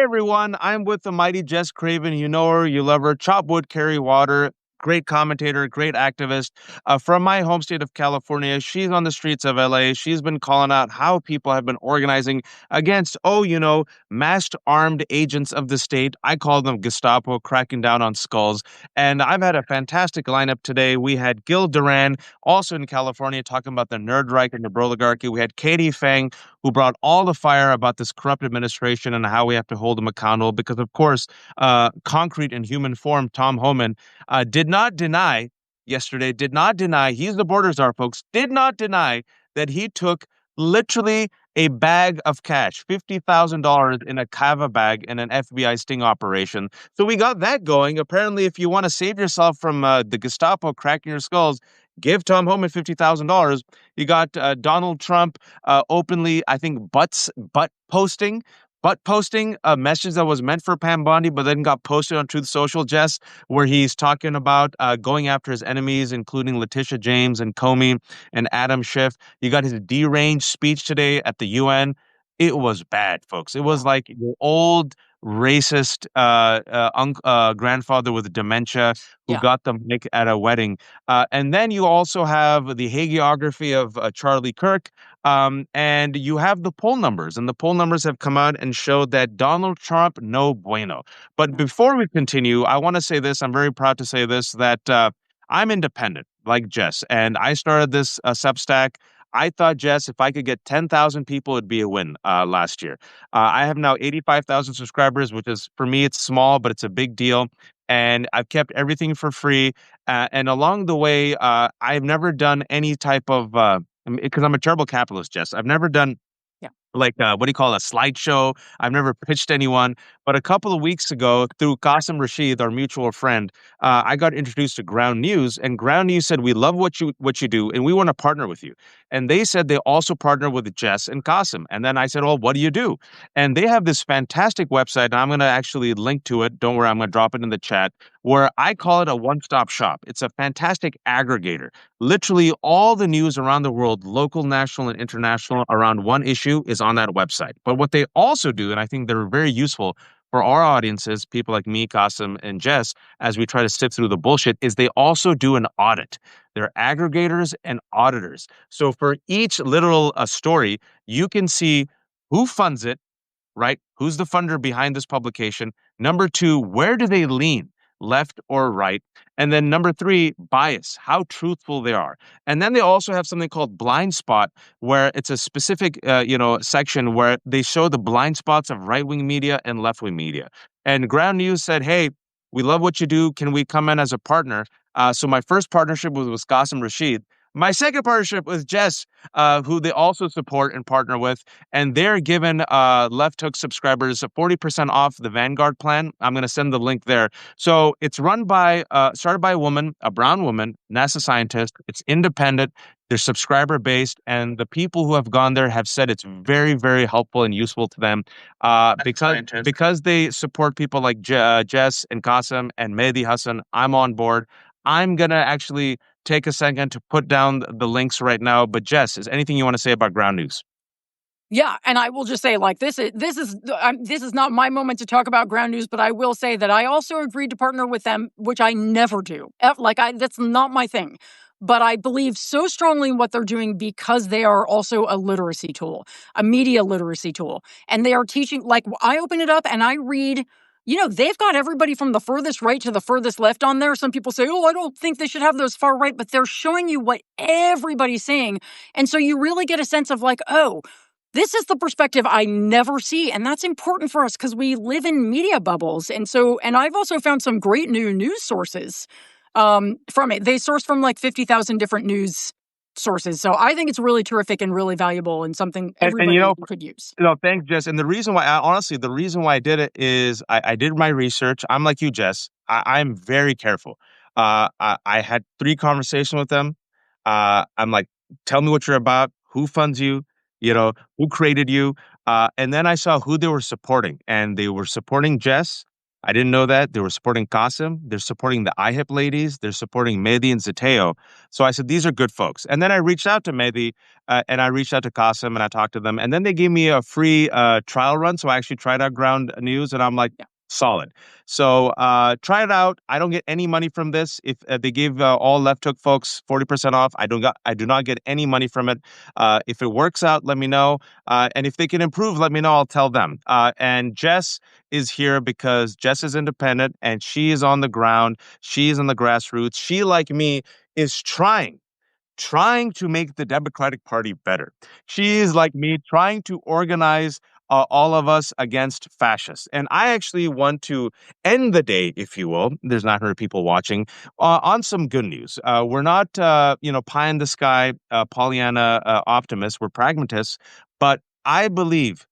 everyone. I'm with the mighty Jess Craven. You know her, you love her. Chop wood, carry water. Great commentator, great activist from my home state of California. She's on the streets of LA. She's been calling out how people have been organizing against, masked armed agents of the state. I call them Gestapo, cracking down on skulls. And I've had a fantastic lineup today. We had Gil Duran, also in California, talking about the nerd right and the oligarchy. We had Katie Fang, who brought all the fire about this corrupt administration and how we have to hold them accountable. Because, of course, concrete in human form, Tom Homan, did not deny yesterday, did not deny, he's the border czar, folks, did not deny that he took literally a bag of cash, $50,000 in a Kava bag in an FBI sting operation. So we got that going. Apparently, if you want to save yourself from the Gestapo cracking your skulls, give Tom Homan $50,000. You got Donald Trump openly, I think, butt posting a message that was meant for Pam Bondi, but then got posted on Truth Social, Jess, where he's talking about going after his enemies, including Letitia James and Comey and Adam Schiff. You got his deranged speech today at the UN. It was bad, folks. It was like your old racist grandfather with dementia who got the mic at a wedding. And then you also have the hagiography of Charlie Kirk. And you have the poll numbers, and the poll numbers have come out and showed that Donald Trump, no bueno. But before we continue, I want to say this. I'm very proud to say this, that I'm independent, like Jess, and I started this Substack. I thought, Jess, if I could get 10,000 people, it'd be a win last year. I have now 85,000 subscribers, which is, for me, it's small, but it's a big deal. And I've kept everything for free. And along the way, I've never done any type of because I'm a terrible capitalist, Jess. I've never done like what do you call it, a slideshow. I've never pitched anyone. But a couple of weeks ago, through Qasim Rashid, our mutual friend, I got introduced to Ground News, and Ground News said, "We love what you do, and we want to partner with you." And they said they also partner with Jess and Qasim. And then I said, "Well, what do you do?" And they have this fantastic website, and I'm going to actually link to it. Don't worry, I'm going to drop it in the chat, where I call it a one-stop shop. It's a fantastic aggregator. Literally all the news around the world, local, national, and international, around one issue is on that website. But what they also do, and I think they're very useful for our audiences, people like me, Qasim, and Jess, as we try to sift through the bullshit, is they also do an audit. They're aggregators and auditors. So for each literal story, you can see who funds it, right? Who's the funder behind this publication? Number two, where do they lean? Left or right? And then number three, bias, how truthful they are. And then they also have something called Blindspot, where it's a specific, section where they show the blind spots of right-wing media and left-wing media. And Ground News said, "Hey, we love what you do. Can we come in as a partner?" So my first partnership was with Qasim Rashid. My second partnership with Jess, who they also support and partner with, and they're giving Left Hook subscribers 40% off the Vanguard plan. I'm going to send the link there. So it's started by a woman, a brown woman, NASA scientist. It's independent. They're subscriber based, and the people who have gone there have said it's very, very helpful and useful to them because they support people like Jess and Qasim and Mehdi Hassan. I'm on board. I'm going to actually take a second to put down the links right now. But Jess, is anything you want to say about Ground News? Yeah, and I will just say, like, this is not my moment to talk about Ground News, but I will say that I also agreed to partner with them, which I never do. That's not my thing. But I believe so strongly in what they're doing because they are also a literacy tool, a media literacy tool. And they are teaching, like, I open it up and I read, they've got everybody from the furthest right to the furthest left on there. Some people say, "Oh, I don't think they should have those far right," but they're showing you what everybody's saying. And so you really get a sense of like, oh, this is the perspective I never see. And that's important for us because we live in media bubbles. And I've also found some great new news sources from it. They source from like 50,000 different news sources. So I think it's really terrific and really valuable and something everybody could use. Thanks, Jess. And the reason why I did it is I did my research. I'm like you, Jess. I'm very careful. I had 3 conversations with them. I'm like, tell me what you're about, who funds you, who created you. And then I saw who they were supporting, and they were supporting Jess I didn't know that. They were supporting Qasim. They're supporting the IHIP ladies. They're supporting Mehdi and Zateo. So I said, these are good folks. And then I reached out to Mehdi and I reached out to Qasim and I talked to them. And then they gave me a free trial run. So I actually tried out Ground News and I'm like, solid. So try it out. I don't get any money from this. If they give all Left Hook folks 40% off, I do not get any money from it. If it works out, let me know. And if they can improve, let me know. I'll tell them. And Jess is here because Jess is independent and she is on the ground. She is in the grassroots. She, like me, is trying to make the Democratic Party better. She is like me, trying to organize all of us against fascists. And I actually want to end the day, if you will. There's not 100 people watching, on some good news. We're not, pie in the sky, Pollyanna optimists. We're pragmatists. But I believe,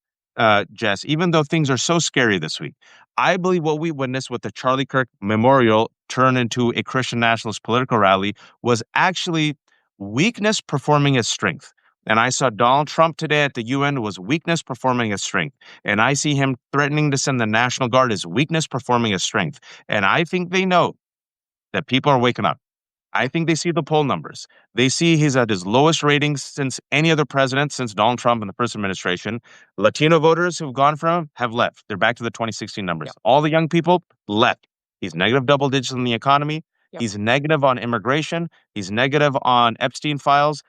Jess, even though things are so scary this week, I believe what we witnessed with the Charlie Kirk Memorial turn into a Christian nationalist political rally was actually weakness performing as strength. And I saw Donald Trump today at the UN was weakness performing as strength. And I see him threatening to send the National Guard as weakness performing as strength. And I think they know that people are waking up. I think they see the poll numbers. They see he's at his lowest ratings since any other president, since Donald Trump in the first administration. Latino voters who've gone from him have left. They're back to the 2016 numbers. All the young people left. He's negative double digits in the economy. He's negative on immigration. He's negative on Epstein files.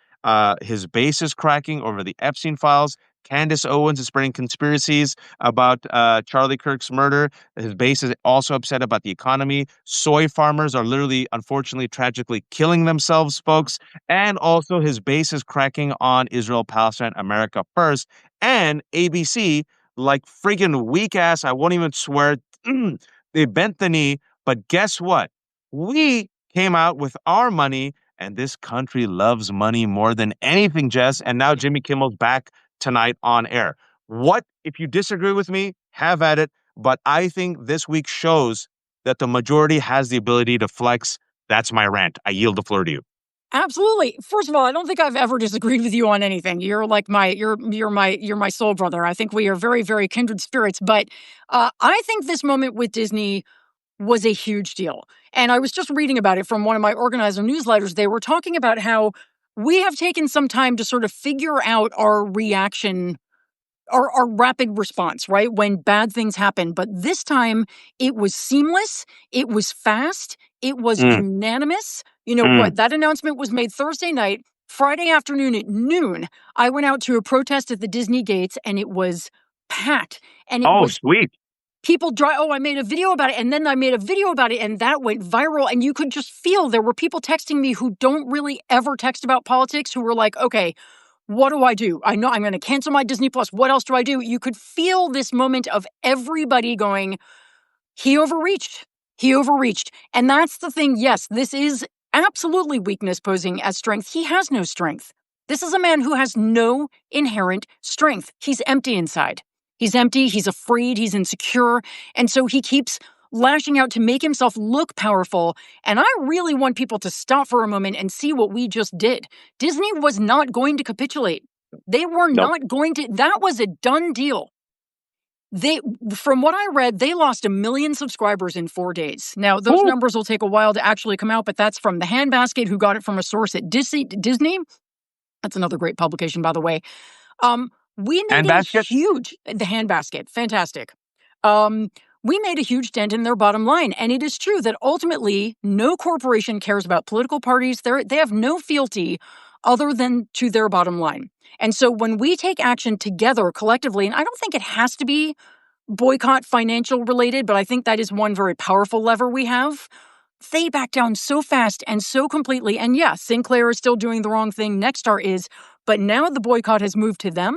His base is cracking over the Epstein files. Candace Owens is spreading conspiracies about Charlie Kirk's murder. His base is also upset about the economy. Soy farmers are literally, unfortunately, tragically killing themselves, folks. And also his base is cracking on Israel, Palestine, America first. And ABC, like friggin' weak ass, I won't even swear, they bent the knee. But guess what? We came out with our money, and this country loves money more than anything, Jess. And now Jimmy Kimmel's back tonight on air. What, if you disagree with me, have at it. But I think this week shows that the majority has the ability to flex. That's my rant. I yield the floor to you. Absolutely. First of all, I don't think I've ever disagreed with you on anything. You're like you're my soul brother. I think we are very, very kindred spirits. But I think this moment with Disney was a huge deal. And I was just reading about it from one of my organizer newsletters. They were talking about how we have taken some time to sort of figure out our reaction, our rapid response, right? When bad things happen. But this time it was seamless. It was fast. It was unanimous. You know what? That announcement was made Thursday night. Friday afternoon at noon, I went out to a protest at the Disney gates and it was packed. And it was sweet. People I made a video about it, and then I made a video about it, and that went viral, and you could just feel there were people texting me who don't really ever text about politics, who were like, okay, what do I do? I know I'm going to cancel my Disney Plus. What else do I do? You could feel this moment of everybody going, he overreached. He overreached. And that's the thing. Yes, this is absolutely weakness posing as strength. He has no strength. This is a man who has no inherent strength. He's empty inside. He's empty, he's afraid, he's insecure, and so he keeps lashing out to make himself look powerful. And I really want people to stop for a moment and see what we just did. Disney was not going to capitulate. They were not going to. That was a done deal. From what I read, they lost 1 million subscribers in 4 days. Now, those numbers will take a while to actually come out, but that's from The Handbasket, who got it from a source at Disney. That's another great publication, by the way. We made The Handbasket, fantastic. We made a huge dent in their bottom line. And it is true that ultimately no corporation cares about political parties. They have no fealty other than to their bottom line. And so when we take action together collectively, and I don't think it has to be boycott financial related, but I think that is one very powerful lever we have. They back down so fast and so completely. And yes, Sinclair is still doing the wrong thing. Nexstar is. But now the boycott has moved to them,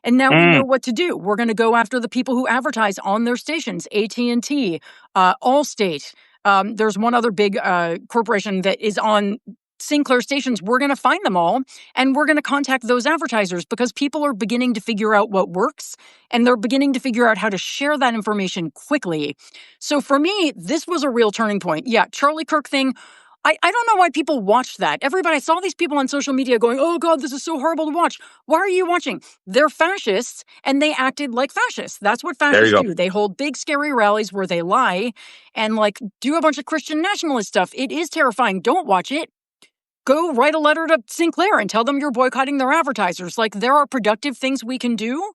and now we know what to do. We're going to go after the people who advertise on their stations, AT&T, Allstate. There's one other big corporation that is on Sinclair stations. We're going to find them all, and we're going to contact those advertisers because people are beginning to figure out what works, and they're beginning to figure out how to share that information quickly. So for me, this was a real turning point. Yeah, Charlie Kirk thing, I don't know why people watched that. Everybody, I saw these people on social media going, oh God, this is so horrible to watch. Why are you watching? They're fascists and they acted like fascists. That's what There you fascists go. do. They hold big, scary rallies where they lie and like do a bunch of Christian nationalist stuff. It is terrifying. Don't watch it. Go write a letter to Sinclair and tell them you're boycotting their advertisers. Like, there are productive things we can do.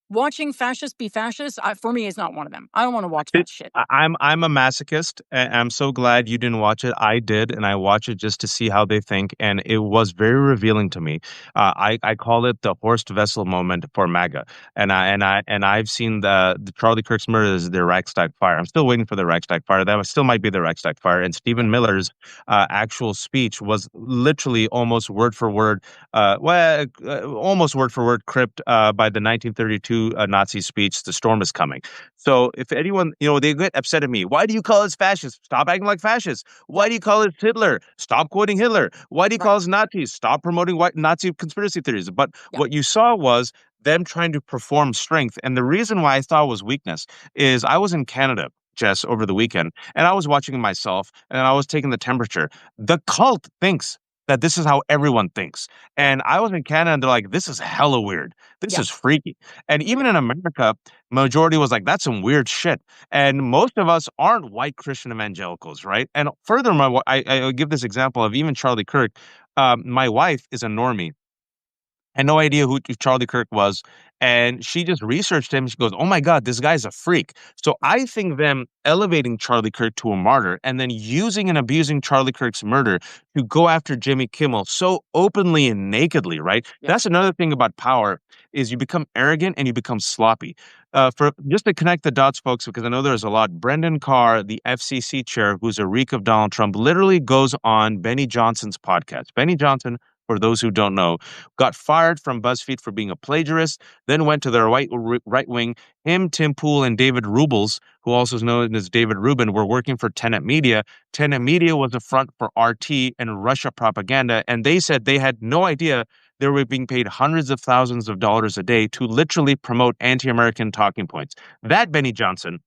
Watching fascists be fascists, for me, is not one of them. I don't want to watch that shit. I'm a masochist, and I'm so glad you didn't watch it. I did, and I watched it just to see how they think, and it was very revealing to me. I call it the Horst Wessel moment for MAGA, and I've seen the Charlie Kirk's murder as the Reichstag fire. I'm still waiting for the Reichstag fire. That still might be the Reichstag fire. And Stephen Miller's actual speech was literally almost word for word, almost word for word, crypt by the 1932 Nazi speech. The storm is coming. So if anyone, they get upset at me. Why do you call us fascists? Stop acting like fascists. Why do you call us Hitler? Stop quoting Hitler. Why do you call us Nazis? Stop promoting white Nazi conspiracy theories. But what you saw was them trying to perform strength. And the reason why I thought it was weakness is I was in Canada, Jess, over the weekend, and I was watching myself and I was taking the temperature. The cult thinks that this is how everyone thinks. And I was in Canada and they're like, this is hella weird. This is freaky. And even in America, majority was like, that's some weird shit. And most of us aren't white Christian evangelicals, right? And furthermore, I give this example of even Charlie Kirk. My wife is a normie. Had no idea who Charlie Kirk was. And she just researched him. She goes, oh my God, this guy's a freak. So I think them elevating Charlie Kirk to a martyr and then using and abusing Charlie Kirk's murder to go after Jimmy Kimmel so openly and nakedly, right? That's another thing about power is you become arrogant and you become sloppy. For just to connect the dots, folks, because I know there's a lot. Brendan Carr, the FCC chair, who's a reek of Donald Trump, literally goes on Benny Johnson's podcast. Benny Johnson, for those who don't know, got fired from BuzzFeed for being a plagiarist, then went to their right wing. Him, Tim Pool, and David Rubles, who also is known as David Rubin, were working for Tenet Media. Tenet Media was a front for RT and Russia propaganda, and they said they had no idea they were being paid hundreds of thousands of dollars a day to literally promote anti-American talking points. That Benny Johnson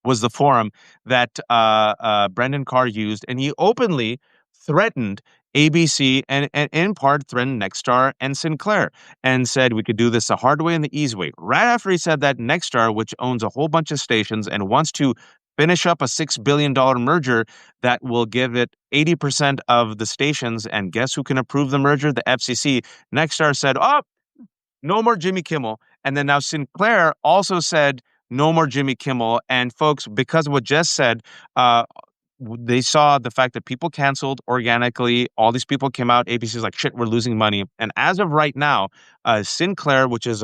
was the forum that Brendan Carr used, and he openly threatened ABC and in part threatened Nexstar and Sinclair and said we could do this the hard way and the easy way. Right after he said that, Nexstar, which owns a whole bunch of stations and wants to finish up a $6 billion merger that will give it 80% of the stations, and guess who can approve the merger? The FCC. Nexstar said, oh, no more Jimmy Kimmel. And then now Sinclair also said, no more Jimmy Kimmel. And folks, because of what Jess said, they saw the fact that people canceled organically. All these people came out. ABC's like, shit, we're losing money. And as of right now, Sinclair, which is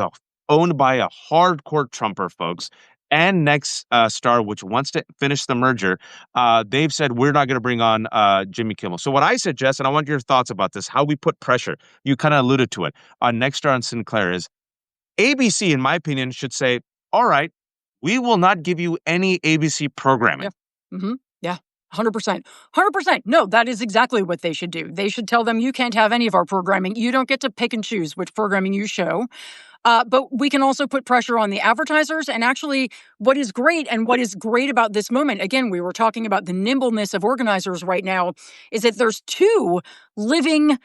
owned by a hardcore Trumper, folks, and Star, which wants to finish the merger, they've said we're not going to bring on Jimmy Kimmel. So what I suggest, and I want your thoughts about this, how we put pressure, you kind of alluded to it, on Nexstar and Sinclair is ABC, in my opinion, should say, all right, we will not give you any ABC programming. Yeah. Mm-hmm. Yeah. 100%. 100%. No, that is exactly what they should do. They should tell them you can't have any of our programming. You don't get to pick and choose which programming you show. But we can also put pressure on the advertisers. And actually, what is great about this moment, again, we were talking about the nimbleness of organizers right now, is that there's two living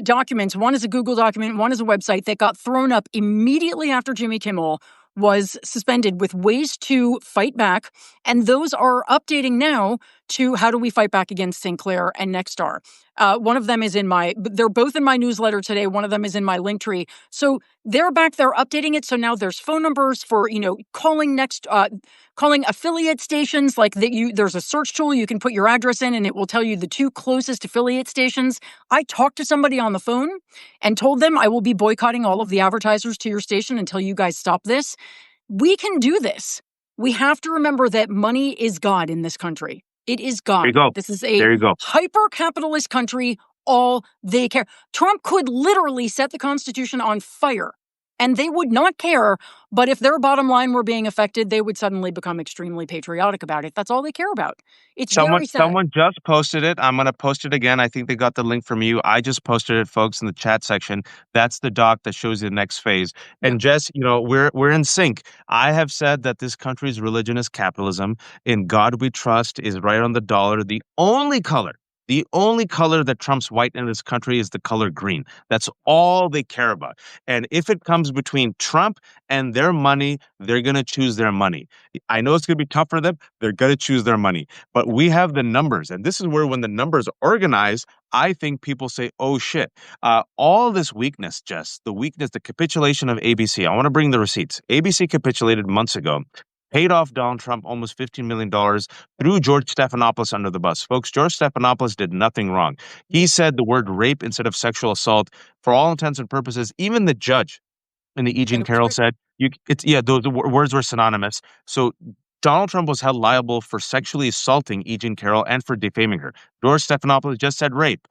documents. One is a Google document, one is a website that got thrown up immediately after Jimmy Kimmel was suspended with ways to fight back. And those are updating now to how do we fight back against Sinclair and Nexstar. One of them is they're both in my newsletter today. One of them is in my link tree. So they're back, they're updating it. So now there's phone numbers for, calling affiliate stations like that. There's a search tool. You can put your address in and it will tell you the two closest affiliate stations. I talked to somebody on the phone and told them I will be boycotting all of the advertisers to your station until you guys stop this. We can do this. We have to remember that money is God in this country. It is God. There you go. This is a hyper-capitalist country. All they care. Trump could literally set the Constitution on fire and they would not care. But if their bottom line were being affected, they would suddenly become extremely patriotic about it. That's all they care about. It's very sad. Someone just posted it. I'm going to post it again. I think they got the link from you. I just posted it, folks, in the chat section. That's the doc that shows you the next phase. And Jess, we're in sync. I have said that this country's religion is capitalism. In God we trust is right on the dollar. The only color The only color that trumps white in this country is the color green. That's all they care about. And if it comes between Trump and their money, they're going to choose their money. I know it's going to be tough for them. They're going to choose their money. But we have the numbers. And this is where, when the numbers are organized, I think people say, oh shit, all this weakness, Jess, the weakness, the capitulation of ABC. I want to bring the receipts. ABC capitulated months ago, paid off Donald Trump almost $15 million, threw George Stephanopoulos under the bus. Folks, George Stephanopoulos did nothing wrong. He said the word rape instead of sexual assault. For all intents and purposes, even the judge in the E. And Jean it was Carroll right. said, those words were synonymous. So Donald Trump was held liable for sexually assaulting E. Jean Carroll and for defaming her. George Stephanopoulos just said rape.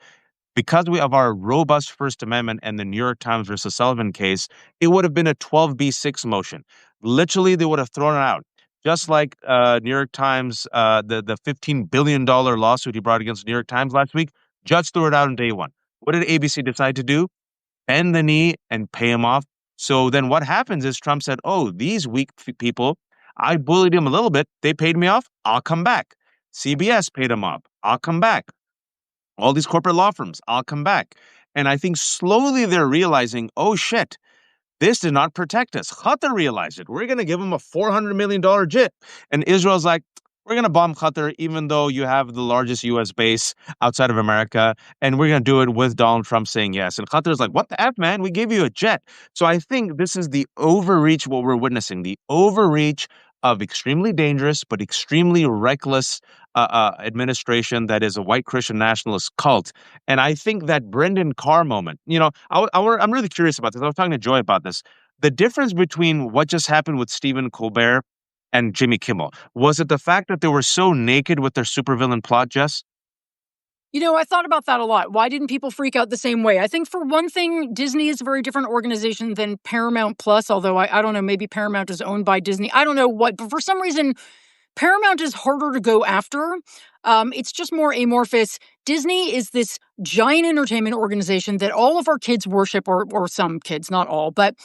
Because we have our robust First Amendment and the New York Times versus Sullivan case, it would have been a 12b6 motion. Literally, they would have thrown it out. Just like New York Times, the $15 billion lawsuit he brought against the New York Times last week, judge threw it out on day one. What did ABC decide to do? Bend the knee and pay him off. So then what happens is Trump said, oh, these weak people, I bullied him a little bit. They paid me off. I'll come back. CBS paid him off. I'll come back. All these corporate law firms, I'll come back. And I think slowly they're realizing, oh shit, this did not protect us. Qatar realized it. We're going to give them a $400 million jet. And Israel's like, we're going to bomb Qatar, even though you have the largest U.S. base outside of America. And we're going to do it with Donald Trump saying yes. And Qatar's like, what the F, man? We gave you a jet. So I think this is the overreach, what we're witnessing, the overreach of extremely dangerous but extremely reckless administration that is a white Christian nationalist cult. And I think that Brendan Carr moment, I'm really curious about this. I was talking to Joy about this. The difference between what just happened with Stephen Colbert and Jimmy Kimmel, was it the fact that they were so naked with their supervillain plot, Jess? I thought about that a lot. Why didn't people freak out the same way? I think, for one thing, Disney is a very different organization than Paramount Plus, although I don't know, maybe Paramount is owned by Disney. I don't know what, but for some reason, Paramount is harder to go after. It's just more amorphous. Disney is this giant entertainment organization that all of our kids worship, or some kids, not all, but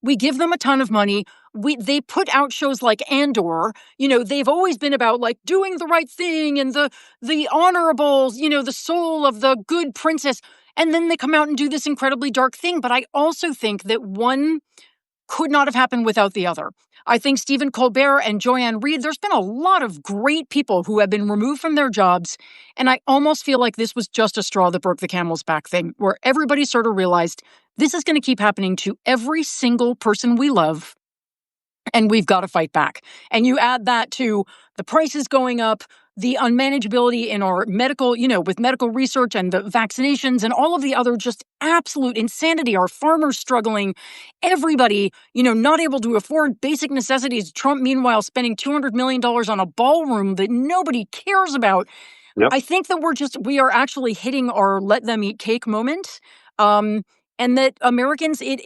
we give them a ton of money. They put out shows like Andor. They've always been about like doing the right thing and the honorables, the soul of the good princess. And then they come out and do this incredibly dark thing. But I also think that one could not have happened without the other. I think Stephen Colbert and Joanne Reed, there's been a lot of great people who have been removed from their jobs. And I almost feel like this was just a straw that broke the camel's back thing, where everybody sort of realized this is going to keep happening to every single person we love, and we've got to fight back. And you add that to the prices going up, the unmanageability in our medical, with medical research and the vaccinations and all of the other just absolute insanity, our farmers struggling, everybody, not able to afford basic necessities. Trump, meanwhile, spending $200 million on a ballroom that nobody cares about. Yep. I think that we are actually hitting our let them eat cake moment. And that Americans, it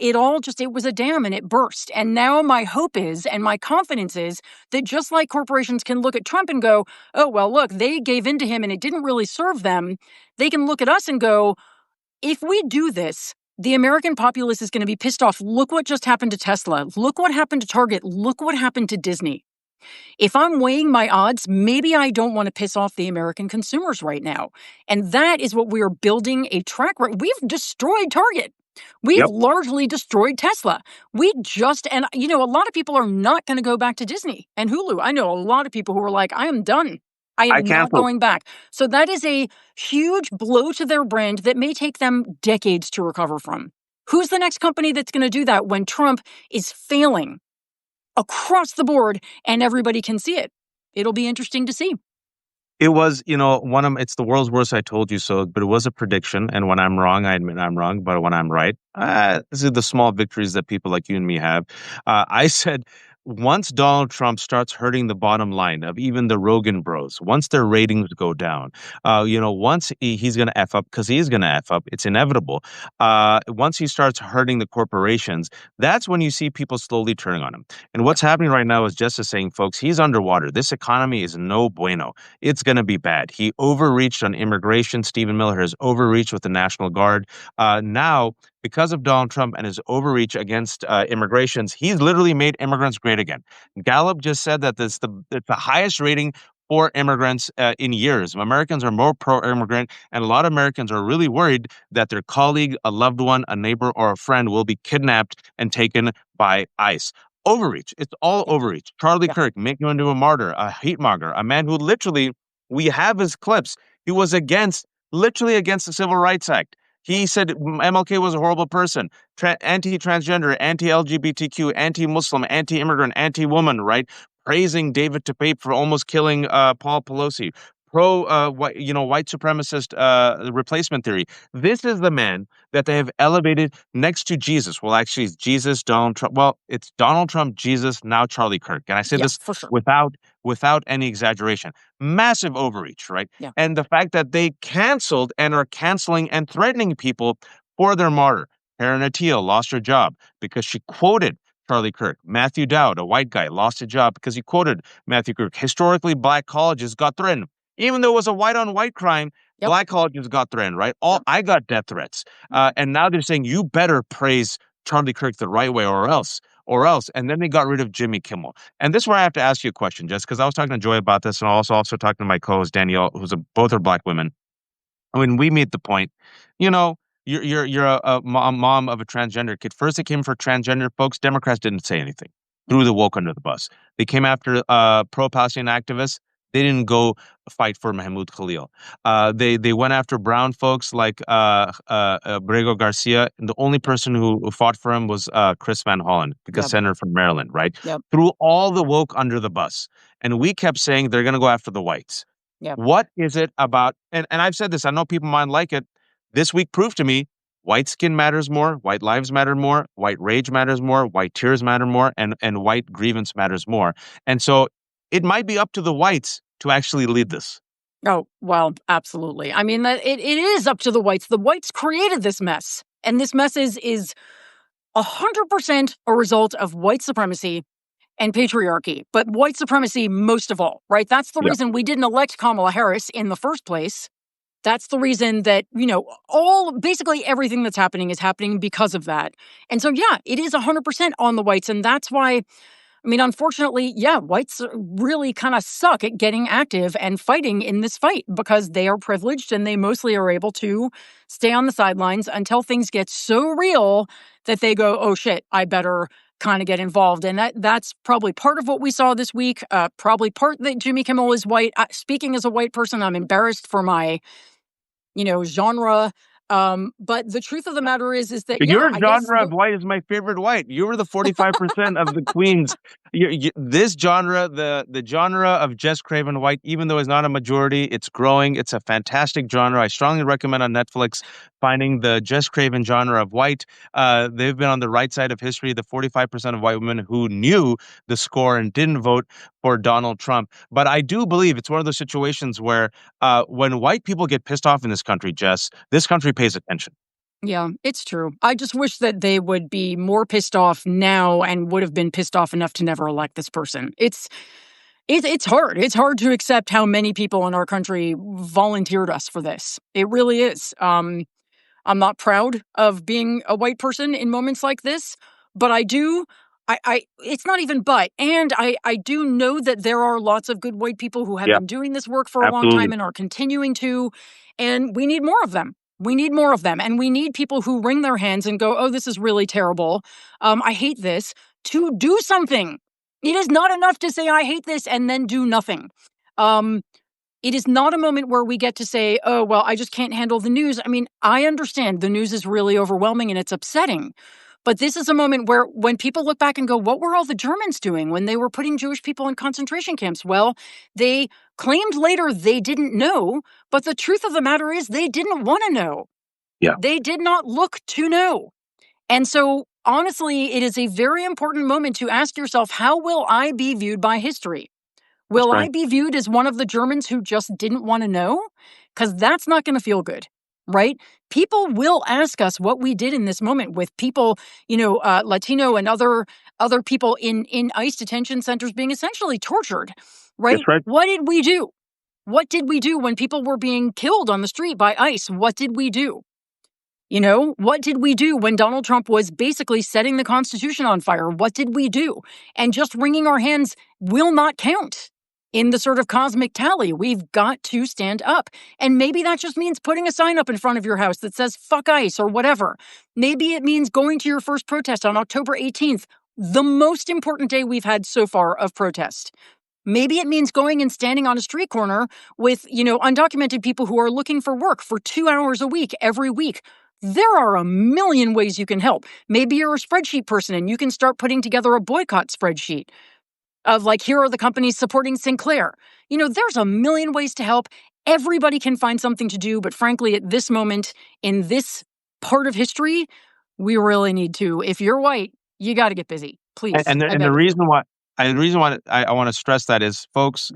was a dam and it burst. And now my hope is, and my confidence is, that just like corporations can look at Trump and go, oh, well, look, they gave in to him and it didn't really serve them. They can look at us and go, if we do this, the American populace is going to be pissed off. Look what just happened to Tesla. Look what happened to Target. Look what happened to Disney. If I'm weighing my odds, maybe I don't want to piss off the American consumers right now. And that is what we are building a track record. We've destroyed Target. We've Yep. largely destroyed Tesla. And a lot of people are not going to go back to Disney and Hulu. I know a lot of people who are like, I am done. I I am not canceled. going back. So that is a huge blow to their brand that may take them decades to recover from. Who's the next company that's going to do that when Trump is failing across the board and everybody can see it? It'll be interesting to see. It was, it's the world's worst, I told you so, but it was a prediction. And when I'm wrong, I admit I'm wrong. But when I'm right, this is the small victories that people like you and me have. I said, once Donald Trump starts hurting the bottom line of even the Rogan bros, once their ratings go down, once he's going to F up, because he is going to F up, it's inevitable. Once he starts hurting the corporations, that's when you see people slowly turning on him. And what's happening right now is just as saying, folks, he's underwater. This economy is no bueno. It's going to be bad. He overreached on immigration. Stephen Miller has overreached with the National Guard. Now, because of Donald Trump and his overreach against immigrations, he's literally made immigrants great again. Gallup just said that it's the highest rating for immigrants in years. Americans are more pro-immigrant, and a lot of Americans are really worried that their colleague, a loved one, a neighbor, or a friend will be kidnapped and taken by ICE. Overreach. It's all Yeah. overreach. Charlie Yeah. Kirk, making him into a martyr, a hate monger, a man who literally, we have his clips. He was literally against the Civil Rights Act. He said MLK was a horrible person, anti-transgender, anti-LGBTQ, anti-Muslim, anti-immigrant, anti-woman, right? Praising David DePape for almost killing Paul Pelosi. White supremacist replacement theory. This is the man that they have elevated next to Jesus. Well, actually, it's Jesus, Donald Trump. Well, it's Donald Trump, Jesus, now Charlie Kirk. And I say Yeah, this for sure. without any exaggeration. Massive overreach, right? Yeah. And the fact that they canceled and are canceling and threatening people for their martyr. Karen Attiah lost her job because she quoted Charlie Kirk. Matthew Dowd, a white guy, lost a job because he quoted Matthew Kirk. Historically, black colleges got threatened. Even though it was a white-on-white crime, Yep. black colleges got threatened, right? I got death threats. And now they're saying, you better praise Charlie Kirk the right way or else. And then they got rid of Jimmy Kimmel. And this is where I have to ask you a question, Jess, because I was talking to Joy about this, and also talking to my co-host Danielle, both are black women. When we made the point, you know, you're a mom of a transgender kid. First, it came for transgender folks. Democrats didn't say anything. Threw the woke under the bus. They came after pro-Palestinian activists. They didn't go fight for Mahmoud Khalil. They went after brown folks like Brego Garcia. And the only person who fought for him was Chris Van Hollen, because Yep. senator from Maryland, right? Yep. Threw all the woke under the bus. And we kept saying they're going to go after the whites. Yep. What is it about? And I've said this, I know people might like it. This week proved to me white skin matters more, white lives matter more, white rage matters more, white tears matter more, and white grievance matters more. And so it might be up to the whites to actually lead this. Oh, well, absolutely. I mean, it is up to the whites. The whites created this mess. And this mess is 100% a result of white supremacy and patriarchy, but white supremacy most of all, right? That's the reason we didn't elect Kamala Harris in the first place. That's the reason that, basically everything that's happening is happening because of that. And so, yeah, it is 100% on the whites. And that's why, unfortunately, whites really kind of suck at getting active and fighting in this fight because they are privileged and they mostly are able to stay on the sidelines until things get so real that they go, oh shit, I better kind of get involved. And that's probably part of what we saw this week. Probably part that Jimmy Kimmel is white. Speaking as a white person, I'm embarrassed for my, genre. But the truth of the matter is that your genre of white is my favorite white. You were the 45% of the queens. This genre, the genre of Jess Craven white, even though it's not a majority, it's growing. It's a fantastic genre. I strongly recommend on Netflix finding the Jess Craven genre of white. They've been on the right side of history. The 45% of white women who knew the score and didn't vote for Donald Trump. But I do believe it's one of those situations where when white people get pissed off in this country, Jess, this country pays attention. Yeah, it's true. I just wish that they would be more pissed off now and would have been pissed off enough to never elect this person. It's hard. It's hard to accept how many people in our country volunteered us for this. It really is. I'm not proud of being a white person in moments like this, but I do. It's not even but. And I do know that there are lots of good white people who have been doing this work for a long time and are continuing to, and we need more of them. We need more of them. And we need people who wring their hands and go, oh, this is really terrible. I hate this, to do something. It is not enough to say, I hate this, and then do nothing. It is not a moment where we get to say, oh, well, I just can't handle the news. I understand the news is really overwhelming and it's upsetting. But this is a moment where when people look back and go, what were all the Germans doing when they were putting Jewish people in concentration camps? Well, they claimed later they didn't know, but the truth of the matter is they didn't want to know. Yeah. They did not look to know. And so, honestly, it is a very important moment to ask yourself, how will I be viewed by history? Will I be viewed as one of the Germans who just didn't want to know? Because that's not going to feel good, right? People will ask us what we did in this moment with people, Latino and other people in ICE detention centers being essentially tortured, right? That's right. What did we do? What did we do when people were being killed on the street by ICE? What did we do? What did we do when Donald Trump was basically setting the Constitution on fire? What did we do? And just wringing our hands will not count. in the sort of cosmic tally. We've got to stand up. And maybe that just means putting a sign up in front of your house that says fuck ICE or whatever. Maybe it means going to your first protest on October 18th, the most important day we've had so far of protest. Maybe it means going and standing on a street corner with, undocumented people who are looking for work for 2 hours a week, every week. There are a million ways you can help. Maybe you're a spreadsheet person and you can start putting together a boycott spreadsheet of like, here are the companies supporting Sinclair. There's a million ways to help. Everybody can find something to do. But frankly, at this moment, in this part of history, we really need to. If you're white, you got to get busy. Please. And the reason why I want to stress that is, folks,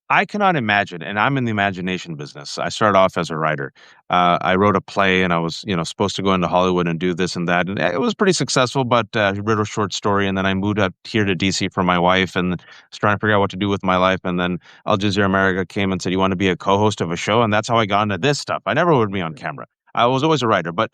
I cannot imagine, and I'm in the imagination business. I started off as a writer. I wrote a play, and I was, supposed to go into Hollywood and do this and that, and it was pretty successful. But I wrote a short story, and then I moved up here to DC for my wife, and was trying to figure out what to do with my life. And then Al Jazeera America came and said, "You want to be a co-host of a show?" And that's how I got into this stuff. I never would be on camera. I was always a writer. But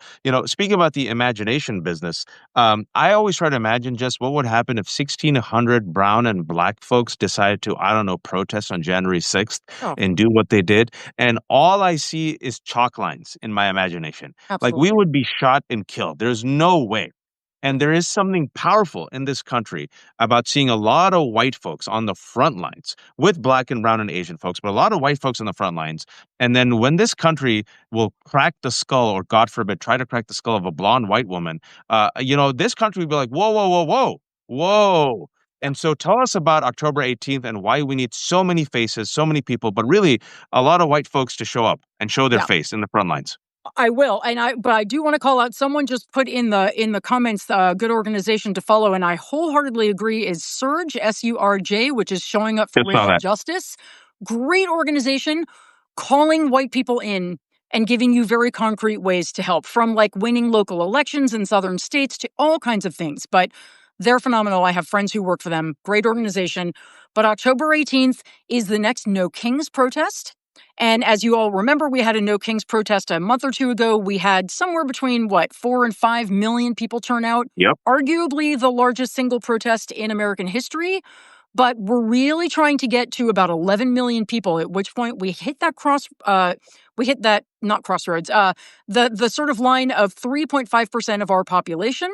speaking about the imagination business, I always try to imagine just what would happen if 1,600 brown and black folks decided to, I don't know, protest on January 6th and do what they did. And all I see is chalk lines in my imagination. Absolutely. Like, we would be shot and killed. There's no way. And there is something powerful in this country about seeing a lot of white folks on the front lines with black and brown and Asian folks, but a lot of white folks on the front lines. And then when this country will crack the skull, or God forbid, try to crack the skull of a blonde white woman, this country will be like, whoa, whoa, whoa, whoa, whoa. And so tell us about October 18th and why we need so many faces, so many people, but really a lot of white folks to show up and show their face in the front lines. I will, but I do want to call out. Someone just put in the comments, good organization to follow, and I wholeheartedly agree. Is Surge, SURJ, which is showing up for racial justice. Great organization, calling white people in and giving you very concrete ways to help, from like winning local elections in southern states to all kinds of things. But they're phenomenal. I have friends who work for them. Great organization. But October 18th is the next No Kings protest. And as you all remember, we had a No Kings protest a month or two ago. We had somewhere between, 4 and 5 million people turn out. Yep. Arguably the largest single protest in American history. But we're really trying to get to about 11 million people, at which point we hit that not crossroads, the sort of line of 3.5% of our population.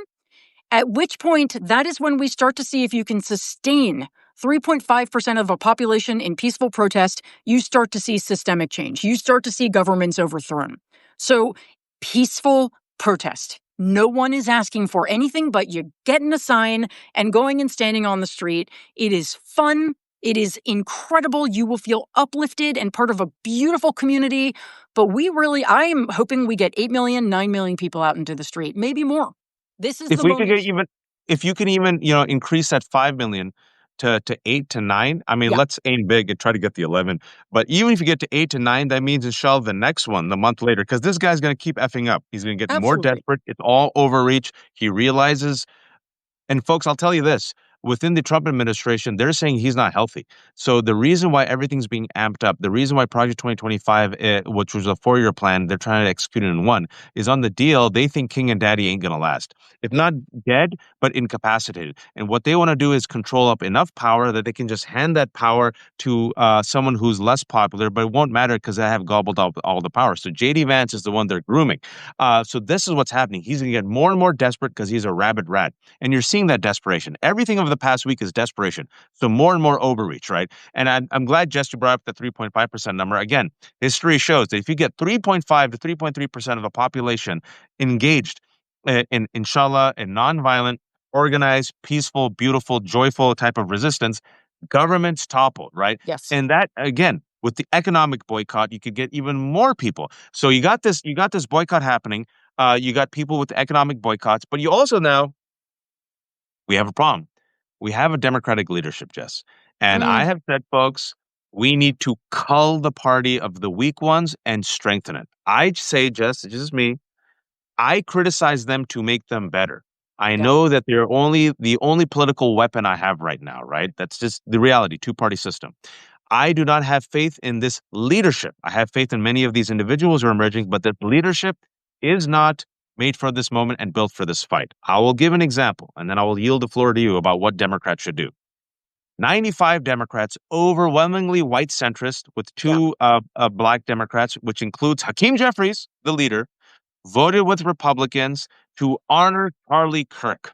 At which point, that is when we start to see if you can sustain 3.5% of a population in peaceful protest. You start to see systemic change. You start to see governments overthrown. So, peaceful protest. No one is asking for anything but you getting a sign and going and standing on the street. It is fun. It is incredible. You will feel uplifted and part of a beautiful community. But I am hoping we get 8 million, 9 million people out into the street, maybe more. This is if you can even increase that 5 million to 8 to 9. I mean, let's aim big and try to get the 11. But even if you get to 8 to 9, that means inshallah the next one, the month later, because this guy's going to keep effing up. He's going to get more desperate. It's all overreach. He realizes. And folks, I'll tell you this. Within the Trump administration, they're saying he's not healthy. So the reason why everything's being amped up, the reason why Project 2025, which was a 4-year plan, they're trying to execute it in one, is on the deal. They think King and Daddy ain't going to last. If not dead, but incapacitated. And what they want to do is control up enough power that they can just hand that power to someone who's less popular, but it won't matter because they have gobbled up all the power. So J.D. Vance is the one they're grooming. So this is what's happening. He's going to get more and more desperate because he's a rabid rat. And you're seeing that desperation. Everything over the past week is desperation. So more and more overreach, right? And I'm glad, Jess, you brought up the 3.5% number. Again, history shows that if you get 3.5 to 3.3% of the population engaged in inshallah, in nonviolent, organized, peaceful, beautiful, joyful type of resistance, governments toppled, right? Yes. And that, again, with the economic boycott, you could get even more people. So you got this boycott happening. You got people with the economic boycotts, but you also we have a problem. We have a Democratic leadership, Jess. And I have said, folks, we need to cull the party of the weak ones and strengthen it. I say, Jess, it's just me, I criticize them to make them better. I know that they're the only political weapon I have right now, right? That's just the reality, two-party system. I do not have faith in this leadership. I have faith in many of these individuals who are emerging, but this leadership is not made for this moment and built for this fight. I will give an example, and then I will yield the floor to you about what Democrats should do. 95 Democrats, overwhelmingly white centrist, with two black Democrats, which includes Hakeem Jeffries, the leader, voted with Republicans to honor Charlie Kirk.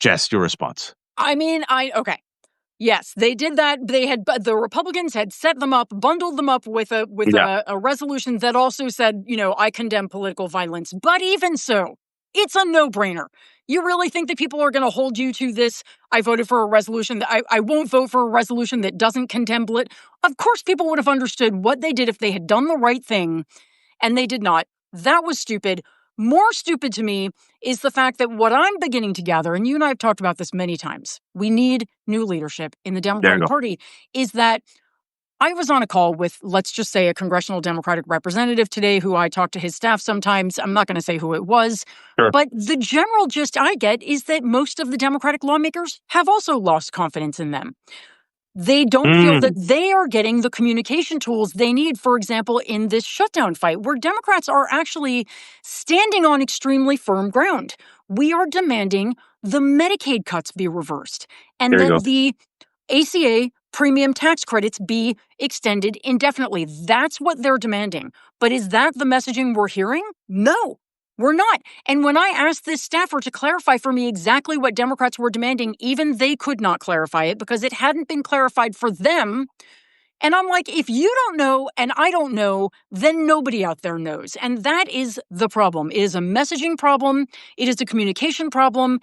Jess, your response. I mean, okay. Yes, they did that. The Republicans had set them up, bundled them up with a resolution that also said, I condemn political violence. But even so, it's a no-brainer. You really think that people are going to hold you to this? I voted for a resolution that I won't vote for a resolution that doesn't condemn it. Of course, people would have understood what they did if they had done the right thing, and they did not. That was stupid. More stupid to me is the fact that what I'm beginning to gather, and you and I have talked about this many times, we need new leadership in the Democratic Party, is that I was on a call with, let's just say, a congressional Democratic representative today who I talk to his staff sometimes. I'm not going to say who it was. Sure. But the general gist I get is that most of the Democratic lawmakers have also lost confidence in them. They don't feel that they are getting the communication tools they need, for example, in this shutdown fight, where Democrats are actually standing on extremely firm ground. We are demanding the Medicaid cuts be reversed and that the ACA premium tax credits be extended indefinitely. That's what they're demanding. But is that the messaging we're hearing? No. We're not. And when I asked this staffer to clarify for me exactly what Democrats were demanding, even they could not clarify it because it hadn't been clarified for them. And I'm like, if you don't know and I don't know, then nobody out there knows. And that is the problem. It is a messaging problem. It is a communication problem.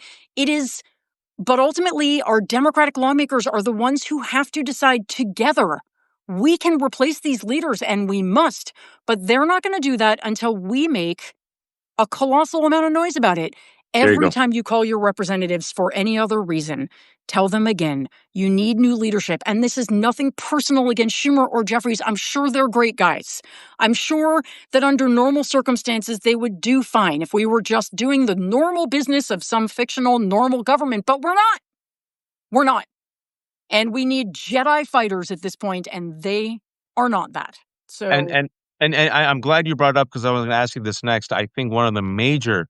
But ultimately, our Democratic lawmakers are the ones who have to decide together. We can replace these leaders, and we must. But they're not going to do that until we make a colossal amount of noise about it. Every time you call your representatives for any other reason, tell them again, you need new leadership. And this is nothing personal against Schumer or Jeffries. I'm sure they're great guys. I'm sure that under normal circumstances, they would do fine if we were just doing the normal business of some fictional normal government. But we're not. We're not. And we need Jedi fighters at this point, and they are not that. So And I'm glad you brought it up because I was going to ask you this next. I think one of the major,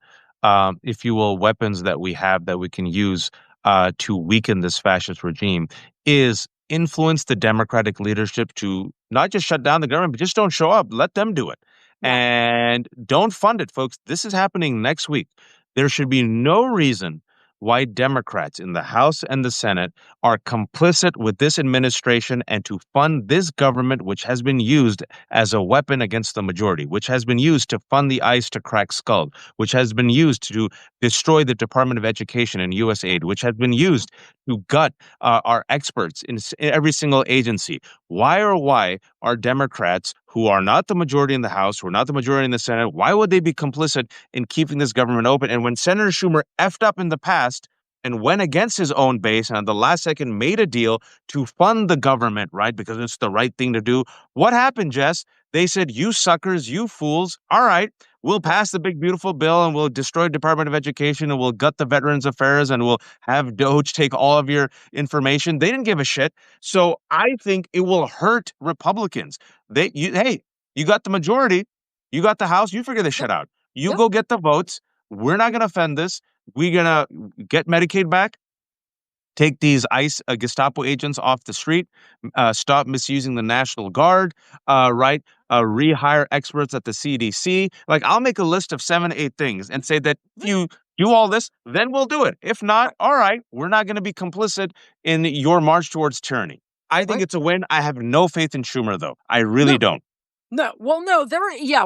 if you will, weapons that we have that we can use to weaken this fascist regime is influence the Democratic leadership to not just shut down the government, but just don't show up. Let them do it. Yeah. And don't fund it, folks. This is happening next week. There should be no reason why Democrats in the House and the Senate are complicit with this administration and to fund this government, which has been used as a weapon against the majority, which has been used to fund the ICE to crack skull, which has been used to destroy the Department of Education and USAID, which has been used to gut our experts in every single agency. Why are Democrats, who are not the majority in the House, who are not the majority in the Senate, why would they be complicit in keeping this government open? And when Senator Schumer effed up in the past and went against his own base and at the last second made a deal to fund the government, right, because it's the right thing to do, what happened, Jess? They said, you suckers, you fools, all right, we'll pass the big, beautiful bill and we'll destroy Department of Education and we'll gut the Veterans Affairs and we'll have Doge take all of your information. They didn't give a shit. So I think it will hurt Republicans. Hey, you got the majority. You got the House. You figure this shit out. You go get the votes. We're not going to fund this. We're going to get Medicaid back. Take these ICE Gestapo agents off the street, stop misusing the National Guard, right? Rehire experts at the CDC. Like, I'll make a list of 7 to 8 things and say that if you do all this, then we'll do it. If not, all right, we're not going to be complicit in your march towards tyranny. I think it's a win. I have no faith in Schumer, though. I really don't. No, well, no,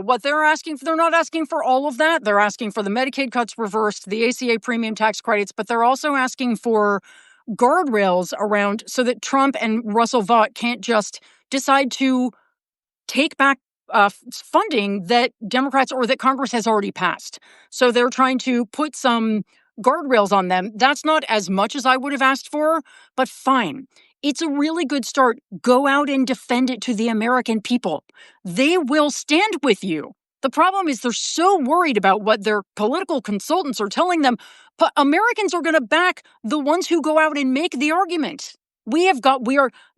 what they're asking for, they're not asking for all of that. They're asking for the Medicaid cuts reversed, the ACA premium tax credits, but they're also asking for guardrails around so that Trump and Russell Vought can't just decide to take back funding that Democrats or that Congress has already passed. So they're trying to put some guardrails on them. That's not as much as I would have asked for, but fine. It's a really good start. Go out and defend it to the American people. They will stand with you. The problem is they're so worried about what their political consultants are telling them, but Americans are going to back the ones who go out and make the argument.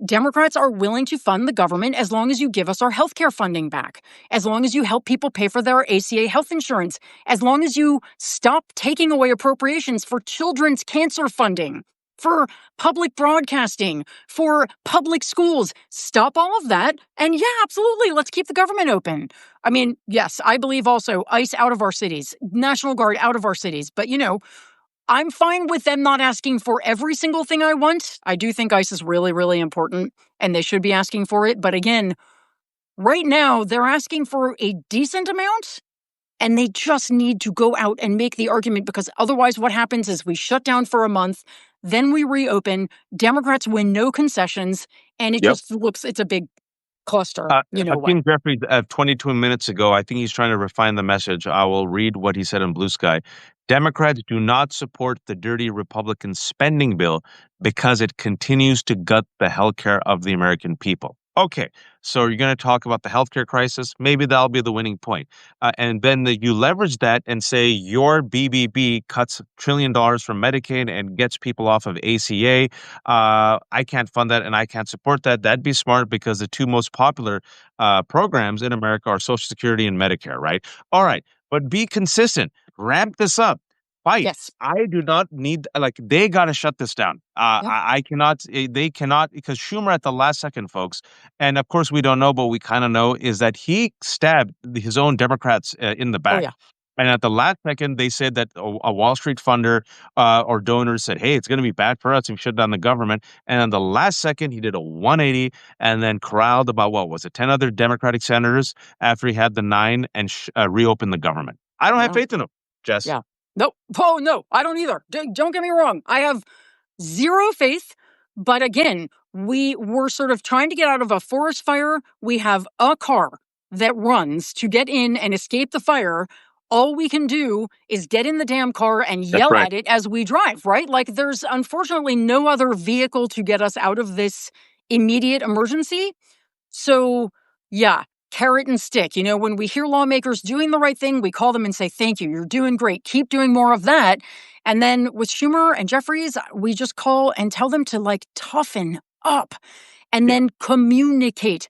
Democrats are willing to fund the government as long as you give us our healthcare funding back, as long as you help people pay for their ACA health insurance, as long as you stop taking away appropriations for children's cancer funding. for public broadcasting, for public schools. Stop all of that. And yeah, absolutely, let's keep the government open. I mean, yes, I believe also ICE out of our cities, National Guard out of our cities. But, I'm fine with them not asking for every single thing I want. I do think ICE is really, really important, and they should be asking for it. But again, right now, they're asking for a decent amount, and they just need to go out and make the argument, because otherwise what happens is we shut down for a month, then we reopen, Democrats win no concessions, and it just looks, it's a big cluster. You know what? Hakeem Jeffries, 22 minutes ago, I think he's trying to refine the message. I will read what he said in Blue Sky. Democrats do not support the dirty Republican spending bill because it continues to gut the healthcare of the American people. Okay, so you're going to talk about the healthcare crisis. Maybe that'll be the winning point. And then you leverage that and say your BBB cuts $1 trillion from Medicaid and gets people off of ACA. I can't fund that and I can't support that. That'd be smart because the two most popular programs in America are Social Security and Medicare, right? All right, but be consistent. Ramp this up. Fight. Yes. I do not need, like, they got to shut this down. I cannot, they cannot, because Schumer at the last second, folks, and of course we don't know, but we kind of know, is that he stabbed his own Democrats in the back. Oh, yeah. And at the last second, they said that a Wall Street funder or donors said, hey, it's going to be bad for us if we shut down the government. And at the last second, he did a 180 and then corralled about, what was it, 10 other Democratic senators after he had the 9 and reopened the government. I don't have faith in him, Jess. Yeah. Nope. Oh, no, I don't either. Don't get me wrong. I have zero faith. But again, we were sort of trying to get out of a forest fire. We have a car that runs to get in and escape the fire. All we can do is get in the damn car and yell at it as we drive, right? Like, there's unfortunately no other vehicle to get us out of this immediate emergency. So, yeah, carrot and stick. When we hear lawmakers doing the right thing, we call them and say, thank you, you're doing great. Keep doing more of that. And then with Schumer and Jeffries, we just call and tell them to toughen up and then communicate.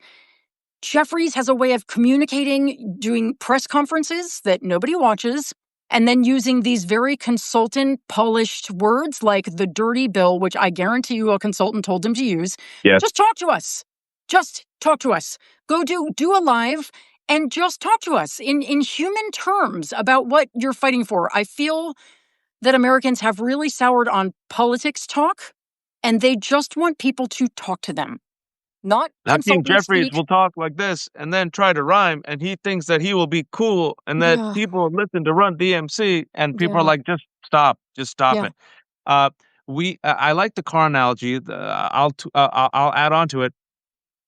Jeffries has a way of communicating, doing press conferences that nobody watches, and then using these very consultant, polished words like the dirty bill, which I guarantee you a consultant told him to use. Yes. Just talk to us. Just talk to us. Go do a live and just talk to us in human terms about what you're fighting for. I feel that Americans have really soured on politics talk, and they just want people to talk to them. Not Hakeem Jeffries will talk like this and then try to rhyme, and he thinks that he will be cool and that people will listen to Run DMC, and people are like, just stop it. I like the car analogy. I'll add on to it.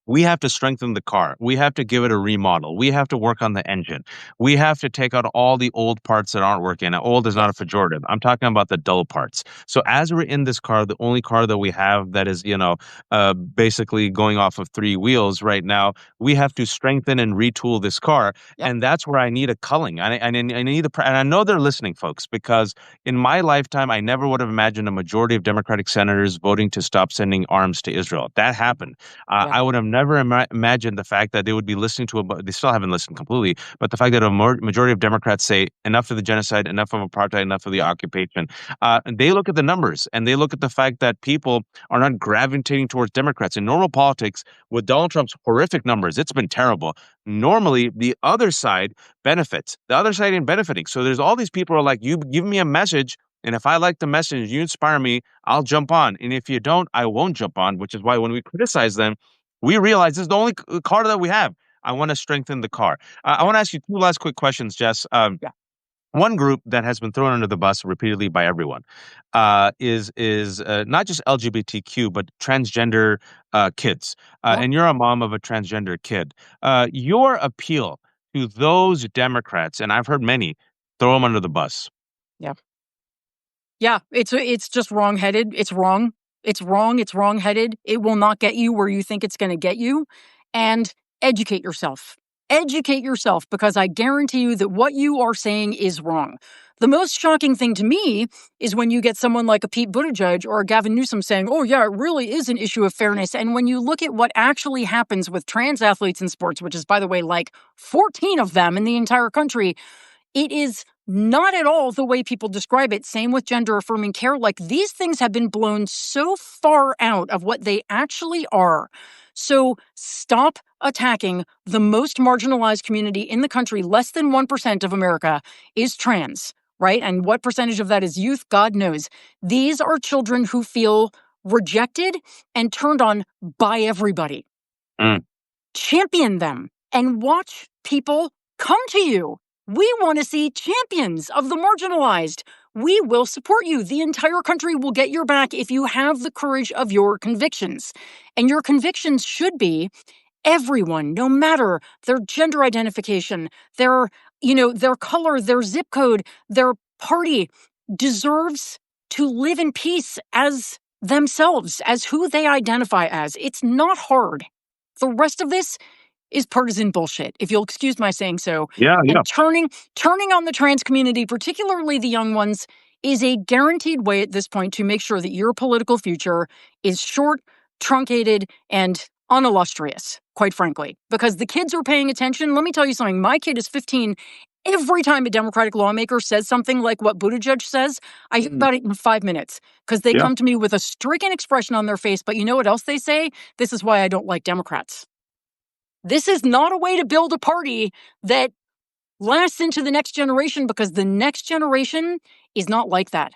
We have to strengthen the car. We have to give it a remodel. We have to work on the engine. We have to take out all the old parts that aren't working. Now, old is not a pejorative. I'm talking about the dull parts. So as we're in this car, the only car that we have that is, basically going off of 3 wheels right now, we have to strengthen and retool this car. Yep. And that's where I need a culling. I need and I know they're listening, folks, because in my lifetime, I never would have imagined a majority of Democratic senators voting to stop sending arms to Israel. That happened. I would have never imagined the fact that they would be listening to they still haven't listened completely, but the fact that a majority of Democrats say enough of the genocide, enough of apartheid, enough of the occupation. And they look at the numbers and they look at the fact that people are not gravitating towards Democrats. In normal politics, with Donald Trump's horrific numbers, it's been terrible. Normally, the other side benefits. The other side ain't benefiting. So there's all these people who are like, you give me a message, and if I like the message, you inspire me, I'll jump on. And if you don't, I won't jump on, which is why when we criticize them, we realize this is the only car that we have. I want to strengthen the car. I want to ask you 2 last quick questions, Jess. One group that has been thrown under the bus repeatedly by everyone is not just LGBTQ, but transgender kids. And you're a mom of a transgender kid. Your appeal to those Democrats, and I've heard many, throw them under the bus. Yeah, it's just wrong-headed. It's wrong. It's wrong. It's wrong-headed. It will not get you where you think it's going to get you. And educate yourself. Educate yourself, because I guarantee you that what you are saying is wrong. The most shocking thing to me is when you get someone like a Pete Buttigieg or a Gavin Newsom saying, oh, yeah, it really is an issue of fairness. And when you look at what actually happens with trans athletes in sports, which is, by the way, 14 of them in the entire country, it is not at all the way people describe it. Same with gender affirming care. Like, these things have been blown so far out of what they actually are. So stop attacking the most marginalized community in the country. Less than 1% of America is trans, right? And what percentage of that is youth? God knows. These are children who feel rejected and turned on by everybody. Champion them and watch people come to you. We want to see champions of the marginalized. We will support you. The entire country will get your back if you have the courage of your convictions. And your convictions should be everyone, no matter their gender identification, their color, their zip code, their party, deserves to live in peace as themselves, as who they identify as. It's not hard. The rest of this is partisan bullshit, if you'll excuse my saying so. Yeah. And turning on the trans community, particularly the young ones, is a guaranteed way at this point to make sure that your political future is short, truncated, and unillustrious, quite frankly. Because the kids are paying attention. Let me tell you something. My kid is 15. Every time a Democratic lawmaker says something like what Buttigieg says, I hear about it in 5 minutes because they come to me with a stricken expression on their face. But you know what else they say? This is why I don't like Democrats. This is not a way to build a party that lasts into the next generation, because the next generation is not like that.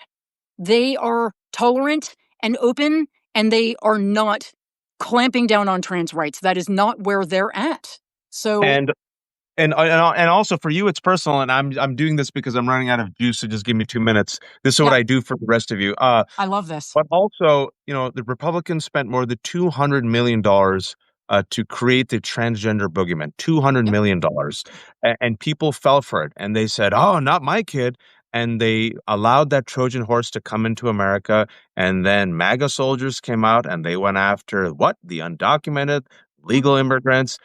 They are tolerant and open, and they are not clamping down on trans rights. That is not where they're at. So and also for you, it's personal, and I'm doing this because I'm running out of juice. So just give me 2 minutes. This is what I do for the rest of you. I love this. But also, the Republicans spent more than $200 million to create the transgender boogeyman. $200 million, and people fell for it, and they said, "Oh, not my kid." And they allowed that Trojan horse to come into America, and then MAGA soldiers came out, and they went after the undocumented, legal immigrants.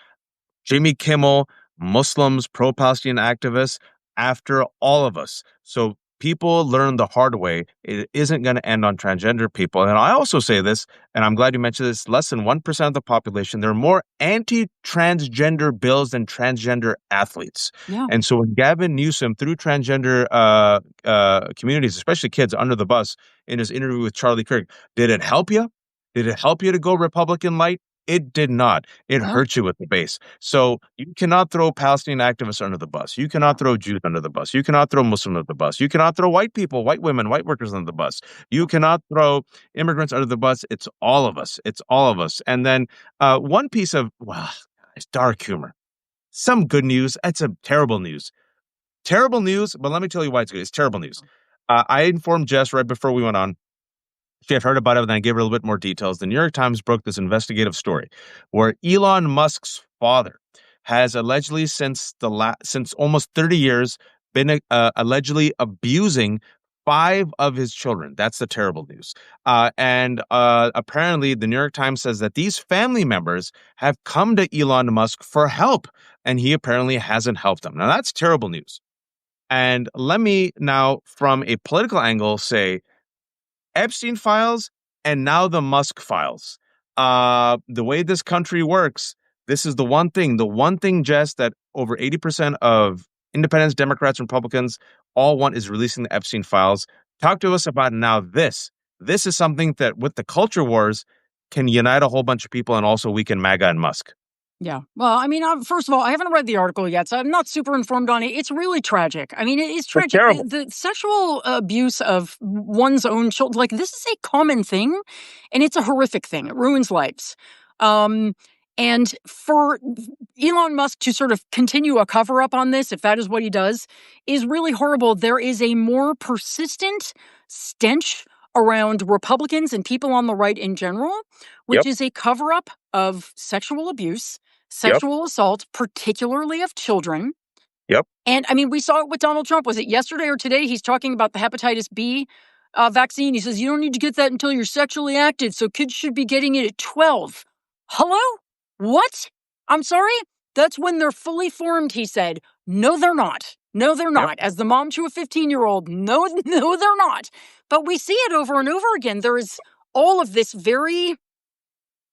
Jimmy Kimmel, Muslims, pro-Palestinian activists, after all of us. So people learn the hard way. It isn't going to end on transgender people. And I also say this, and I'm glad you mentioned this, less than 1% of the population, there are more anti-transgender bills than transgender athletes. Yeah. And so when Gavin Newsom threw transgender communities, especially kids, under the bus in his interview with Charlie Kirk, did it help you? Did it help you to go Republican light? It did not. It hurt you with the base. So you cannot throw Palestinian activists under the bus. You cannot throw Jews under the bus. You cannot throw Muslims under the bus. You cannot throw white people, white women, white workers under the bus. You cannot throw immigrants under the bus. It's all of us. It's all of us. And then one piece of, it's dark humor. Some good news. It's a terrible news. Terrible news, but let me tell you why it's good. It's terrible news. I informed Jess right before we went on. She had heard about it, and I gave her a little bit more details. The New York Times broke this investigative story where Elon Musk's father has allegedly, since almost 30 years, been allegedly abusing 5 of his children. That's the terrible news. And apparently, the New York Times says that these family members have come to Elon Musk for help, and he apparently hasn't helped them. Now, that's terrible news. And let me now, from a political angle, say, Epstein files and now the Musk files. The way this country works, this is the one thing, Jess, that over 80% of independents, Democrats, Republicans all want is releasing the Epstein files. Talk to us about now this. This is something that with the culture wars can unite a whole bunch of people and also weaken MAGA and Musk. Yeah. Well, I mean, first of all, I haven't read the article yet, so I'm not super informed on it. It's really tragic. I mean, it is tragic. The sexual abuse of one's own children, like, this is a common thing, and it's a horrific thing. It ruins lives. And for Elon Musk to sort of continue a cover-up on this, if that is what he does, is really horrible. There is a more persistent stench around Republicans and people on the right in general, which is a cover-up of sexual abuse, sexual assault, particularly of children. And I mean, we saw it with Donald Trump. Was it yesterday or today? He's talking about the hepatitis B vaccine. He says, you don't need to get that until you're sexually active, so kids should be getting it at 12. Hello? What? I'm sorry? That's when they're fully formed, he said. No, they're not. No, they're not. As the mom to a 15-year-old, no, they're not. But we see it over and over again. There is all of this very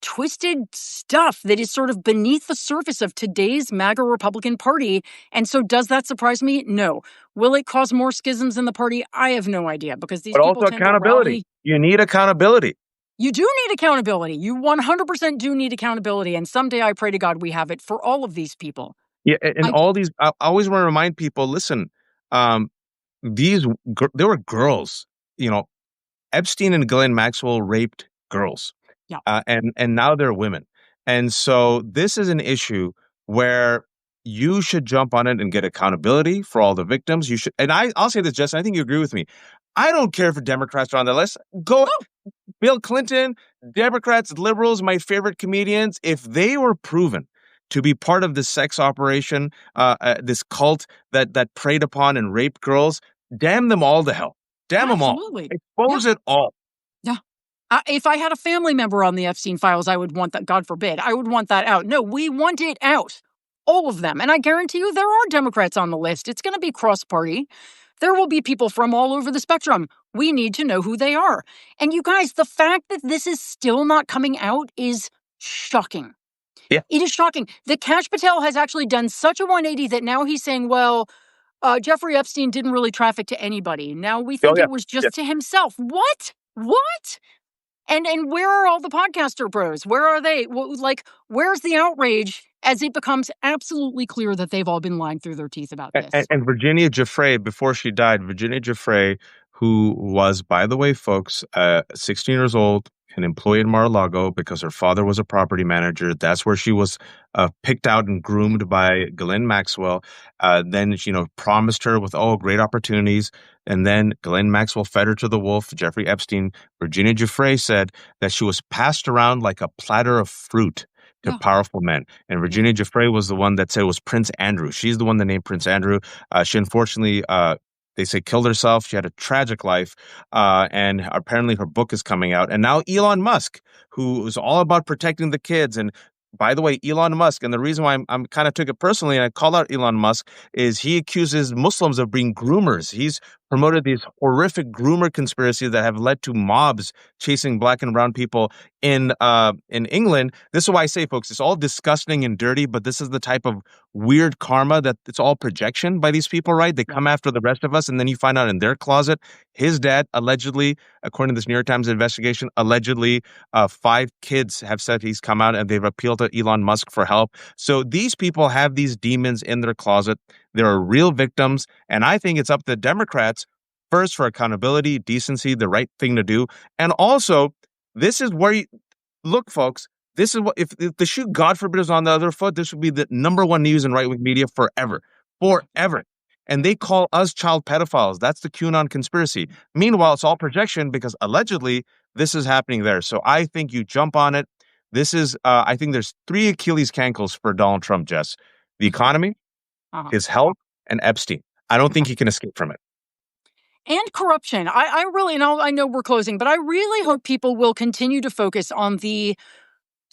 twisted stuff that is sort of beneath the surface of today's MAGA Republican Party. And so does that surprise me? No. Will it cause more schisms in the party? I have no idea, because these But people also tend to accountability. rally. You need accountability. You do need accountability. You 100% do need accountability. And someday I pray to God we have it for all of these people. Yeah, and all these, I always want to remind people, listen, they were girls. Epstein and Ghislaine Maxwell raped girls. Yeah. And now they're women. And so this is an issue where you should jump on it and get accountability for all the victims. You should, and I'll say this, Jess, I think you agree with me. I don't care if Democrats are on the list. Go Bill Clinton, Democrats, liberals, my favorite comedians, if they were proven to be part of this sex operation, this cult that preyed upon and raped girls, damn them all to hell. Damn them all. Expose it all. Yeah. If I had a family member on the Epstein files, I would want that, God forbid, I would want that out. No, we want it out. All of them. And I guarantee you there are Democrats on the list. It's going to be cross-party. There will be people from all over the spectrum. We need to know who they are. And you guys, the fact that this is still not coming out is shocking. Yeah. It is shocking. The Kash Patel has actually done such a 180 that now he's saying, well, Jeffrey Epstein didn't really traffic to anybody. Now we think it was just to himself. What? What? And where are all the podcaster bros? Where are they? Where's the outrage as it becomes absolutely clear that they've all been lying through their teeth about this? And Virginia Giuffre, before she died, Virginia Giuffre, who was, by the way, folks, 16 years old, an employee in Mar-a-Lago because her father was a property manager. That's where she was picked out and groomed by Ghislaine Maxwell. Then, promised her with, great opportunities. And then Ghislaine Maxwell fed her to the wolf, Jeffrey Epstein. Virginia Giuffre said that she was passed around like a platter of fruit to powerful men. And Virginia Giuffre was the one that said it was Prince Andrew. She's the one that named Prince Andrew. She unfortunately, they say, killed herself. She had a tragic life. And apparently her book is coming out. And now Elon Musk, who is all about protecting the kids. And by the way, Elon Musk, and the reason why I'm kind of took it personally and I call out Elon Musk is he accuses Muslims of being groomers. He's promoted these horrific groomer conspiracies that have led to mobs chasing black and brown people in England. This is why I say, folks, it's all disgusting and dirty, but this is the type of weird karma that it's all projection by these people, right? They come after the rest of us, and then you find out in their closet, his dad allegedly, according to this New York Times investigation, allegedly 5 kids have said he's come out and they've appealed to Elon Musk for help. So these people have these demons in their closet. There are real victims, and I think it's up to Democrats first for accountability, decency, the right thing to do. And also, this is where look, folks, this is what, if the shoe, God forbid, is on the other foot, this would be the number one news in right-wing media forever. And they call us child pedophiles. That's the QAnon conspiracy. Meanwhile, it's all projection because allegedly this is happening there. So I think you jump on it. This is, I think there's 3 Achilles cankles for Donald Trump, Jess. The economy, his health, and Epstein. I don't think he can escape from it. And corruption. I really, and I know we're closing, but I really hope people will continue to focus on the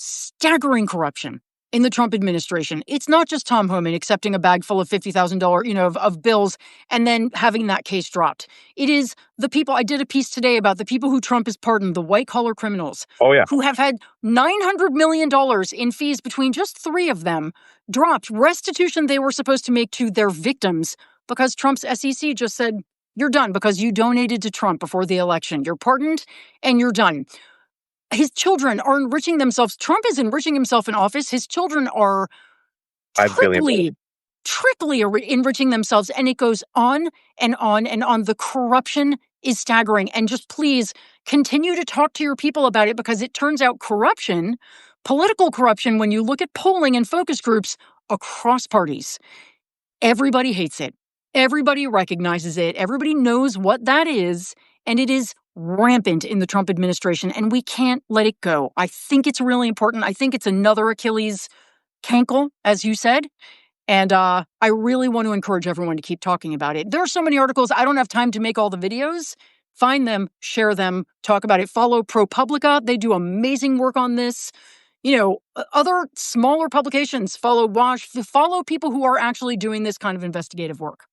staggering corruption in the Trump administration. It's not just Tom Homan accepting a bag full of $50,000, of bills and then having that case dropped. It is the people. I did a piece today about the people who Trump has pardoned, the white-collar criminals, who have had $900 million in fees between just 3 of them dropped, restitution they were supposed to make to their victims because Trump's SEC just said, you're done because you donated to Trump before the election. You're pardoned and you're done. His children are enriching themselves. Trump is enriching himself in office. His children are trickly enriching themselves. And it goes on and on and on. The corruption is staggering. And just please continue to talk to your people about it because it turns out corruption, political corruption, when you look at polling and focus groups across parties, everybody hates it. Everybody recognizes it. Everybody knows what that is. And it is rampant in the Trump administration. And we can't let it go. I think it's really important. I think it's another Achilles cankle, as you said. And I really want to encourage everyone to keep talking about it. There are so many articles. I don't have time to make all the videos. Find them, share them, talk about it. Follow ProPublica. They do amazing work on this. Other smaller publications, follow WASH, follow people who are actually doing this kind of investigative work.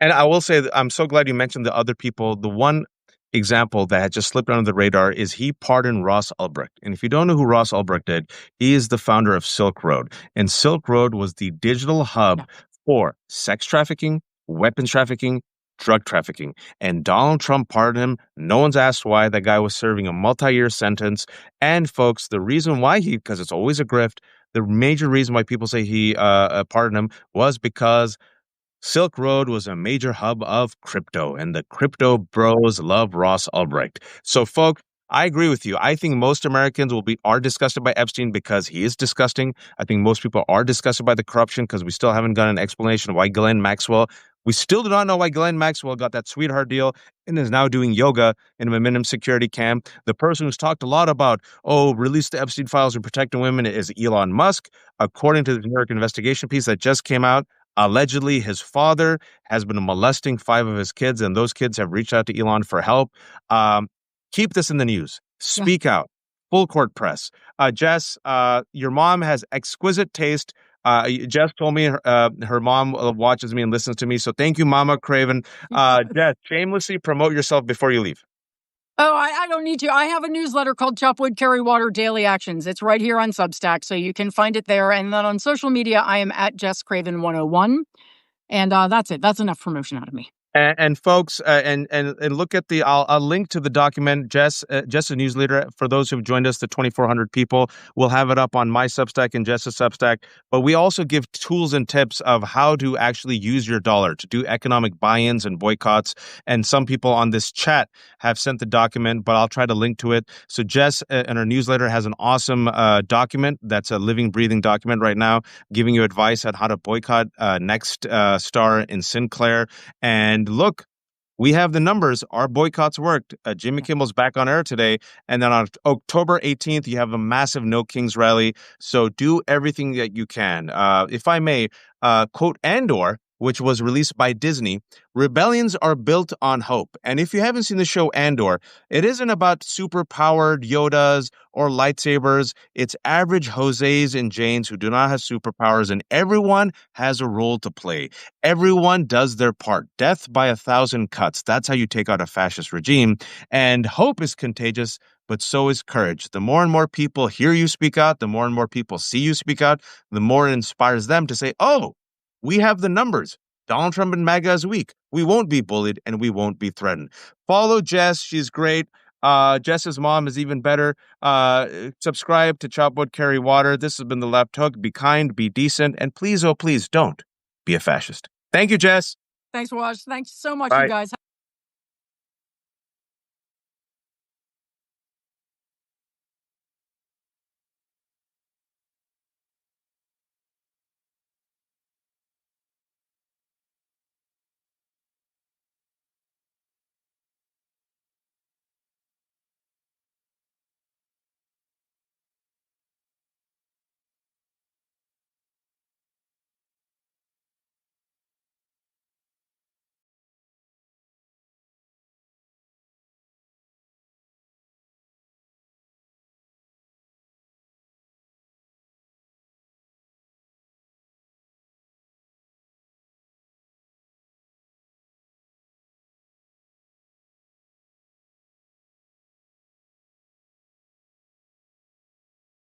And I will say that I'm so glad you mentioned the other people. The one example that had just slipped under the radar is he pardoned Ross Ulbricht. And if you don't know who Ross Ulbricht did, he is the founder of Silk Road. And Silk Road was the digital hub for sex trafficking, weapons trafficking, drug trafficking. And Donald Trump pardoned him. No one's asked why. That guy was serving a multi-year sentence. And folks, the reason why because it's always a grift, the major reason why people say he pardoned him was because Silk Road was a major hub of crypto, and the crypto bros love Ross Ulbricht. So, folks, I agree with you. I think most Americans are disgusted by Epstein because he is disgusting. I think most people are disgusted by the corruption because we still haven't got an explanation why Ghislaine Maxwell. We still do not know why Ghislaine Maxwell got that sweetheart deal and is now doing yoga in a minimum security camp. The person who's talked a lot about, release the Epstein files and protecting women is Elon Musk. According to the New York investigation piece that just came out, allegedly, his father has been molesting 5 of his kids, and those kids have reached out to Elon for help. Keep this in the news. Speak out. Full court press. Jess, your mom has exquisite taste. Jess told me her mom watches me and listens to me. So thank you, Mama Craven. Jess, shamelessly promote yourself before you leave. Oh, I don't need to. I have a newsletter called Chop Wood, Carry Water Daily Actions. It's right here on Substack, so you can find it there. And then on social media, I am at Jess Craven 101. And that's it. That's enough promotion out of me. And folks, and look at I'll link to the document, Jess's newsletter. For those who've joined us, the 2,400 people, we'll have it up on my Substack and Jess's Substack. But we also give tools and tips of how to actually use your dollar to do economic buy-ins and boycotts. And some people on this chat have sent the document, but I'll try to link to it. So Jess in her newsletter has an awesome document that's a living, breathing document right now, giving you advice on how to boycott Next Star in Sinclair. And look, we have the numbers. Our boycotts worked. Jimmy Kimmel's back on air today. And then on October 18th, you have a massive No Kings rally. So do everything that you can. If I may, quote Andor, which was released by Disney, rebellions are built on hope. And if you haven't seen the show Andor, it isn't about super-powered Yodas or lightsabers. It's average Jose's and Janes who do not have superpowers, and everyone has a role to play. Everyone does their part. Death by 1,000 cuts. That's how you take out a fascist regime. And hope is contagious, but so is courage. The more and more people hear you speak out, the more and more people see you speak out, the more it inspires them to say, oh, we have the numbers. Donald Trump and MAGA is weak. We won't be bullied and we won't be threatened. Follow Jess. She's great. Jess's mom is even better. Subscribe to Chop Wood, Carry Water. This has been The Left Hook. Be kind, be decent, and please, oh, please don't be a fascist. Thank you, Jess. Thanks, Waj. Thanks so much, Bye. you guys.